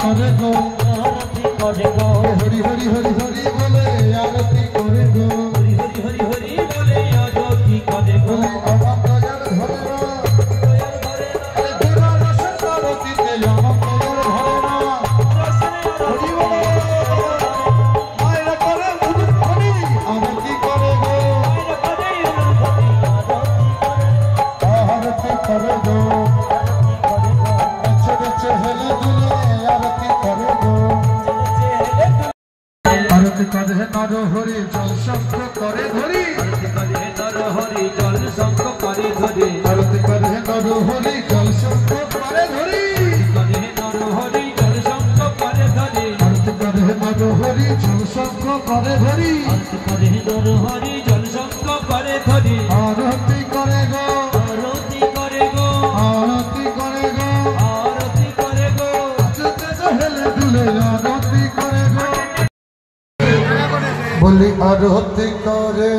करे गो आरती करे गो हरि हरि हरि हरि बोले आरती करे गो हरि हरि हरि हरि बोले आरती करे गो আমার দয়ার ধরে না দয়ার ধরে না আরে গোরা রসের আরতিতে আমার দয়ার ধরে না রসের হরি বলে মায়েরা করে হরি আরতি করে গো আরতি করে आरती करे गो बच्चे बच्चे हेले दुले आरती करे गो आरती करे नर हरि जल शंख करे धरी आरती करे नर हरि जल शंख करे धरी आरती करे नर हरि जल शंख करे धरी करे नर हरि जल शंख करे धरी आरती करे नर हरि जल शंख करे धरी आरती करे नर हरि जल शंख करे धरी आरती करे गो आरती करे गो आरती करे गो आरती करे गो बच्चे हेले दुले आरती करे गो बोली आरती करे